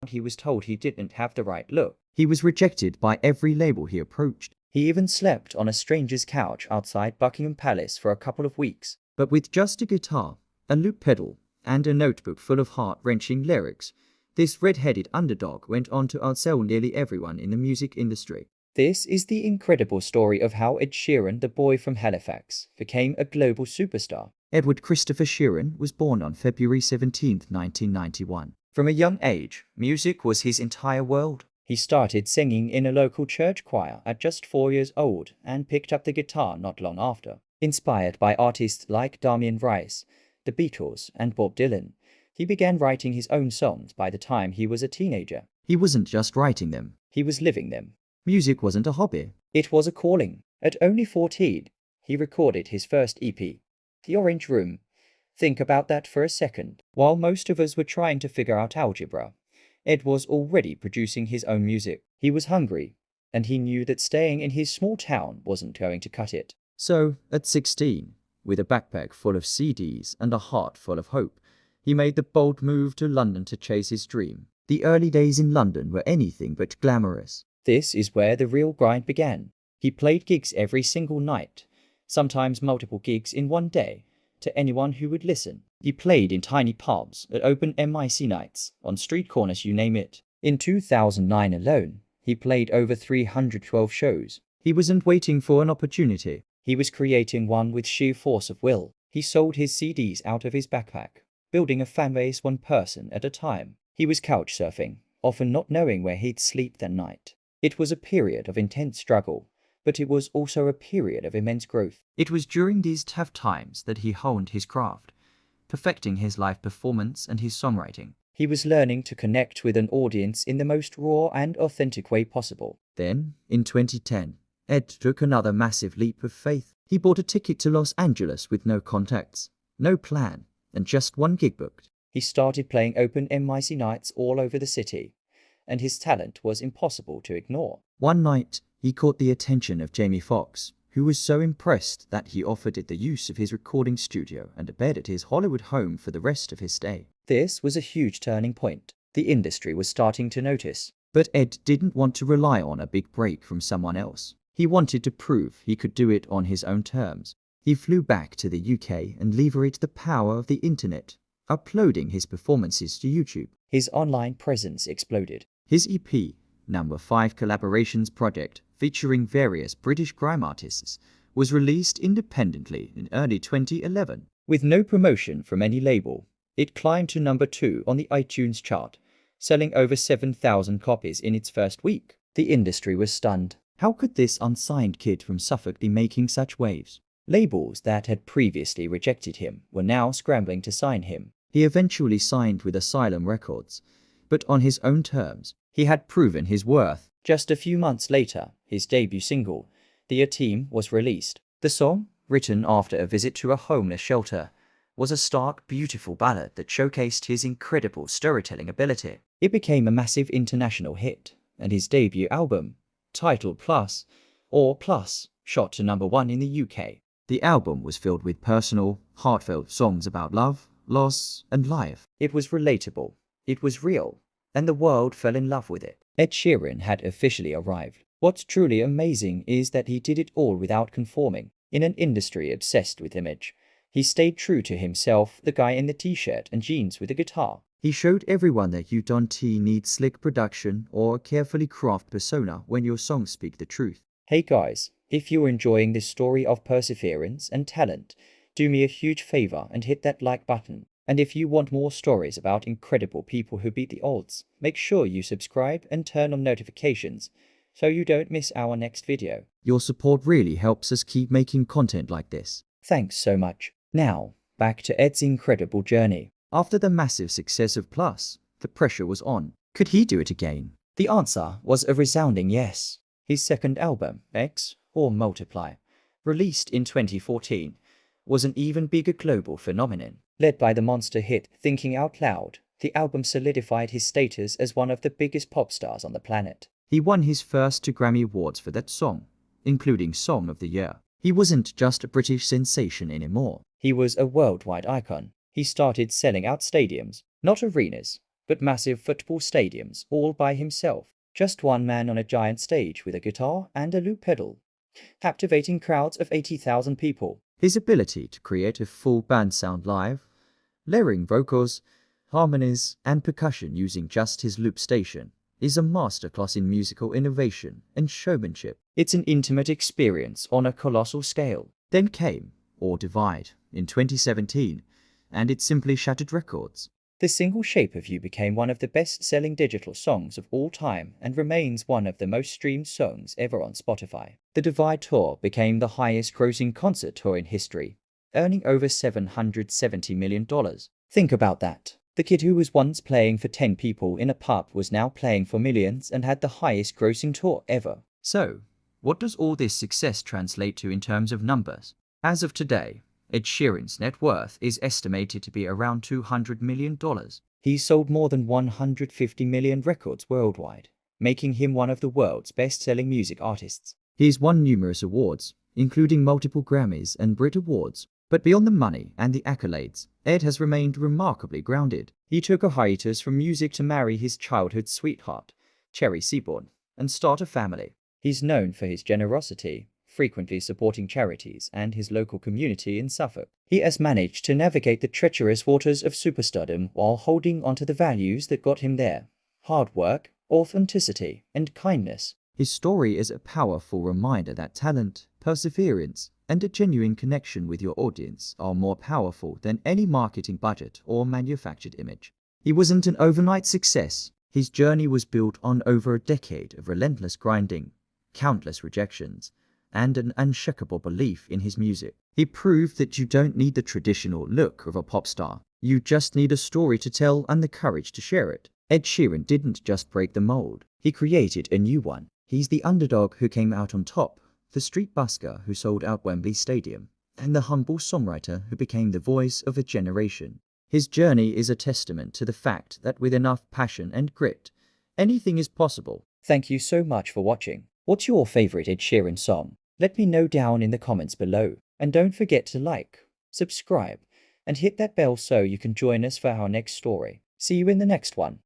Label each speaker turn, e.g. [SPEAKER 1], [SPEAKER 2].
[SPEAKER 1] out he was told he didn't have the right look.
[SPEAKER 2] He was rejected by every label he approached.
[SPEAKER 1] He even slept on a stranger's couch outside Buckingham Palace for a couple of weeks.
[SPEAKER 2] But with just a guitar, a loop pedal, and a notebook full of heart-wrenching lyrics, this red-headed underdog went on to outsell nearly everyone in the music industry.
[SPEAKER 1] This is the incredible story of how Ed Sheeran, the boy from Halifax, became a global superstar.
[SPEAKER 2] Edward Christopher Sheeran was born on February 17, 1991.
[SPEAKER 1] From a young age, music was his entire world. He started singing in a local church choir at just 4 years old and picked up the guitar not long after. Inspired by artists like Damien Rice, the Beatles, and Bob Dylan, he began writing his own songs by the time he was a teenager.
[SPEAKER 2] He wasn't just writing them.
[SPEAKER 1] He was living them.
[SPEAKER 2] Music wasn't a hobby.
[SPEAKER 1] It was a calling. At only 14, he recorded his first EP, The Orange Room. Think about that for a second. While most of us were trying to figure out algebra, Ed was already producing his own music. He was hungry, and he knew that staying in his small town wasn't going to cut it.
[SPEAKER 2] So, at 16, with a backpack full of CDs and a heart full of hope, he made the bold move to London to chase his dream. The early days in London were anything but glamorous.
[SPEAKER 1] This is where the real grind began. He played gigs every single night, sometimes multiple gigs in one day, to anyone who would listen. He played in tiny pubs, at open MIC nights, on street corners, you name it. In 2009 alone, he played over 312 shows.
[SPEAKER 2] He wasn't waiting for an opportunity.
[SPEAKER 1] He was creating one with sheer force of will. He sold his CDs out of his backpack, building a fan base one person at a time. He was couch surfing, often not knowing where he'd sleep that night. It was a period of intense struggle, but it was also a period of immense growth.
[SPEAKER 2] It was during these tough times that he honed his craft, perfecting his live performance and his songwriting.
[SPEAKER 1] He was learning to connect with an audience in the most raw and authentic way possible.
[SPEAKER 2] Then, in 2010, Ed took another massive leap of faith. He bought a ticket to Los Angeles with no contacts, no plan, and just one gig booked.
[SPEAKER 1] He started playing open MIC nights all over the city, and his talent was impossible to ignore.
[SPEAKER 2] One night, he caught the attention of Jamie Foxx, who was so impressed that he offered it the use of his recording studio and a bed at his Hollywood home for the rest of his stay.
[SPEAKER 1] This was a huge turning point. The industry was starting to notice.
[SPEAKER 2] But Ed didn't want to rely on a big break from someone else. He wanted to prove he could do it on his own terms. He flew back to the UK and leveraged the power of the internet, uploading his performances to YouTube.
[SPEAKER 1] His online presence exploded.
[SPEAKER 2] His EP, Number 5 Collaborations project, featuring various British grime artists, was released independently in early 2011.
[SPEAKER 1] With no promotion from any label, it climbed to number 2 on the iTunes chart, selling over 7,000 copies in its first week. The industry was stunned. How could this unsigned kid from Suffolk be making such waves? Labels that had previously rejected him were now scrambling to sign him.
[SPEAKER 2] He eventually signed with Asylum Records, but on his own terms. He had proven his worth.
[SPEAKER 1] Just a few months later, his debut single, The Team, was released. The song, written after a visit to a homeless shelter, was a stark, beautiful ballad that showcased his incredible storytelling ability. It became a massive international hit, and his debut album, titled Plus, shot to number 1 in the UK.
[SPEAKER 2] The album was filled with personal, heartfelt songs about love, loss, and life.
[SPEAKER 1] It was relatable, it was real, and the world fell in love with it. Ed Sheeran had officially arrived. What's truly amazing is that he did it all without conforming. In an industry obsessed with image, he stayed true to himself, the guy in the t-shirt and jeans with a guitar.
[SPEAKER 2] He showed everyone that you don't need slick production or a carefully crafted persona when your songs speak the truth.
[SPEAKER 1] Hey guys, if you're enjoying this story of perseverance and talent, do me a huge favor and hit that like button. And if you want more stories about incredible people who beat the odds, make sure you subscribe and turn on notifications so you don't miss our next video.
[SPEAKER 2] Your support really helps us keep making content like this.
[SPEAKER 1] Thanks so much. Now, back to Ed's incredible journey.
[SPEAKER 2] After the massive success of Plus, the pressure was on. Could he do it again?
[SPEAKER 1] The answer was a resounding yes. His second album, X or Multiply, released in 2014, was an even bigger global phenomenon. Led by the monster hit Thinking Out Loud, the album solidified his status as one of the biggest pop stars on the planet.
[SPEAKER 2] He won his first 2 Grammy Awards for that song, including Song of the Year. He wasn't just a British sensation anymore.
[SPEAKER 1] He was a worldwide icon. He started selling out stadiums, not arenas, but massive football stadiums all by himself. Just one man on a giant stage with a guitar and a loop pedal, captivating crowds of 80,000 people.
[SPEAKER 2] His ability to create a full band sound live, layering vocals, harmonies, and percussion using just his loop station, is a masterclass in musical innovation and showmanship.
[SPEAKER 1] It's an intimate experience on a colossal scale.
[SPEAKER 2] Then came Or Divide in 2017, and it simply shattered records.
[SPEAKER 1] The single Shape of You became one of the best-selling digital songs of all time and remains one of the most streamed songs ever on Spotify. The Divide Tour became the highest-grossing concert tour in history, earning over $770 million. Think about that. The kid who was once playing for 10 people in a pub was now playing for millions and had the highest-grossing tour ever.
[SPEAKER 2] So, what does all this success translate to in terms of numbers? As of today, Ed Sheeran's net worth is estimated to be around $200 million.
[SPEAKER 1] He's sold more than 150 million records worldwide, making him one of the world's best-selling music artists.
[SPEAKER 2] He's won numerous awards, including multiple Grammys and Brit Awards. But beyond the money and the accolades, Ed has remained remarkably grounded.
[SPEAKER 1] He took a hiatus from music to marry his childhood sweetheart, Cherry Seaborn, and start a family. He's known for his generosity, frequently supporting charities and his local community in Suffolk. He has managed to navigate the treacherous waters of superstardom while holding onto the values that got him there: hard work, authenticity, and kindness.
[SPEAKER 2] His story is a powerful reminder that talent, perseverance, and a genuine connection with your audience are more powerful than any marketing budget or manufactured image. He wasn't an overnight success. His journey was built on over a decade of relentless grinding, countless rejections, and an unshakable belief in his music. He proved that you don't need the traditional look of a pop star. You just need a story to tell and the courage to share it. Ed Sheeran didn't just break the mold. He created a new one. He's the underdog who came out on top, the street busker who sold out Wembley Stadium, and the humble songwriter who became the voice of a generation. His journey is a testament to the fact that with enough passion and grit, anything is possible.
[SPEAKER 1] Thank you so much for watching. What's your favorite Ed Sheeran song? Let me know down in the comments below. And don't forget to like, subscribe, and hit that bell so you can join us for our next story. See you in the next one.